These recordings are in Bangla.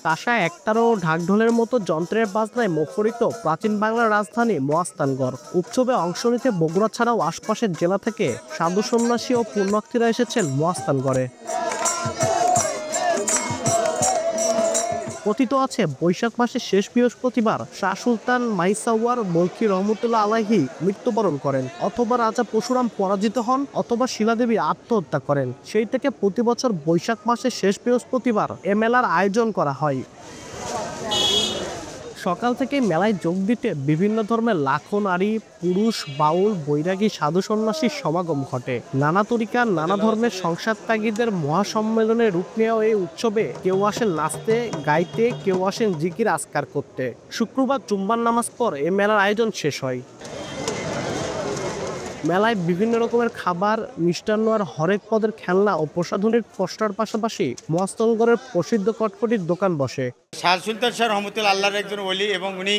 কাঁসা একতারা ও ঢাকঢোলের মতো যন্ত্রের বাজনায় মুখরিত প্রাচীন বাংলার রাজধানী মহাস্থানগড়। উৎসবে অংশ নিতে বগুড়া ছাড়াও আশপাশের জেলা থেকে সাধু সন্ন্যাসী ও পুণ্যার্থীরা এসেছেন মহাস্থানগড়ে। কথিত আছে বৈশাখ মাসের শেষ বৃহস্পতিবার শাহ সুলতান মাইসাওয়ার বলকি রহমতুল্লাহ আলাইহি মৃত্যুবরণ করেন, অথবা রাজা পরশুরাম পরাজিত হন, অথবা শিলাদেবী আত্মহত্যা করেন। সেই থেকে প্রতি বছর বৈশাখ মাসের শেষ বৃহস্পতিবার এ মেলার আয়োজন করা হয়। সকাল থেকে মেলায় যোগ দিতে বিভিন্ন ধর্মের লাখো নারী, পুরুষ, বাউল, বৈরাগী, সাধু সন্ন্যাসীর সমাগম ঘটে। নানা তরিকার নানা ধর্মের সংসার ত্যাগীদের মহাসম্মেলনের রূপ নেওয়া এই উৎসবে কেউ আসেন নাচতে গাইতে, কেউ আসেন জিকির আজকার করতে। শুক্রবার জুম্মার নামাজ পর এ মেলার আয়োজন শেষ হয়। মেলায় বিভিন্ন রকমের খাবার, মিষ্টান্ন আর হরেক পদের খেলনা ও প্রসাধনীর পোস্টার পাশাপাশি মহাস্থানগড়ের প্রসিদ্ধ কটকটির দোকান বসে। শাহ সুলতান শাহ রহমতুল্লাহ আল্লাহর একজন ওলি এবং উনি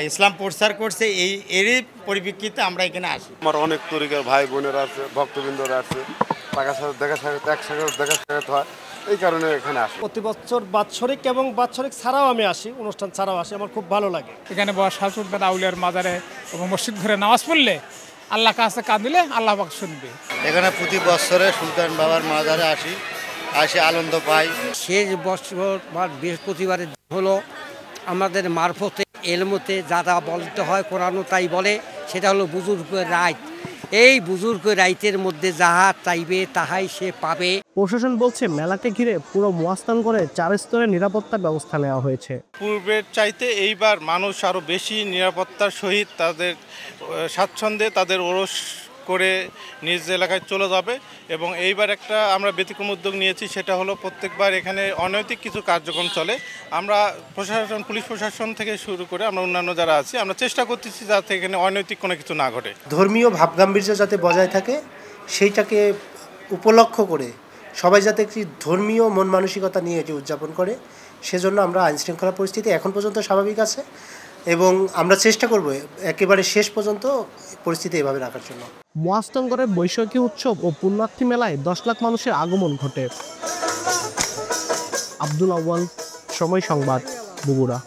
ইসলাম প্রচার করছে, এরই পরিপ্রেক্ষিতে আমরা এখানে আসি। আমার অনেক তরিকার ভাই বোনেরা আছে, ভক্তবৃন্দরা আছে, টাকা সাথে দেখা সাক্ষাৎ হয়, এই কারণে এখানে আসি। প্রতি বছর বাৎসরিক এবং বাৎসরিক ছাড়াও আমি আসি, অনুষ্ঠান ছাড়াও আসি, আমার খুব ভালো লাগে। এখানে শাহ সুলতান আউলিয়ার মাজারে এবং মসজিদ ঘরে নামাজ পড়লে আল্লাহ কাছে কাঁদিলে আল্লাহ পাক শুনবে। এখানে প্রতি বছরে সুলতান বাবার মাজারে আসি আনন্দ পাই। শেষ বছর বা বৃহস্পতিবারে হলো আমাদের মারফতে এলমতে যা বলতে হয় কোরআন তাই বলে, সেটা হলো বুজুর্গের রাইত। এই বুজুর্গের রাইতের মধ্যে যাহা চাইবে তাহাই সে পাবে। প্রশাসন বলছে মেলাকে ঘিরে পুরো মহাস্থানগড়ে 4 স্তরের নিরাপত্তা ব্যবস্থা নেওয়া হয়েছে। পূর্বের চাইতে এইবার মানুষ আরও বেশি নিরাপত্তার সহিত তাদের স্বাচ্ছন্দ্যে তাদের ওরস করে নিজ এলাকায় চলে যাবে। এবং এইবার একটা আমরা ব্যতিক্রম উদ্যোগ নিয়েছি, সেটা হলো প্রত্যেকবার এখানে অনৈতিক কিছু কার্যক্রম চলে। আমরা প্রশাসন, পুলিশ প্রশাসন থেকে শুরু করে আমরা অন্যান্য যারা আছি, আমরা চেষ্টা করতেছি যাতে এখানে অনৈতিক কোনো কিছু না ঘটে। ধর্মীয় ভাবগাম্ভীর্য যাতে বজায় থাকে সেইটাকে উপলক্ষ করে সবাই যাতে একটি ধর্মীয় মন মানসিকতা নিয়ে এটি উদযাপন করে, সেজন্য আমরা আইনশৃঙ্খলা পরিস্থিতি এখন পর্যন্ত স্বাভাবিক আছে এবং আমরা চেষ্টা করব একেবারে শেষ পর্যন্ত পরিস্থিতি এভাবে রাখার জন্য। মহাস্থানগড়ের বৈশাখী উৎসব ও পুণ্যার্থী মেলায় 10 লাখ মানুষের আগমন ঘটে। আব্দুল আউয়াল, সময় সংবাদ, বগুড়া।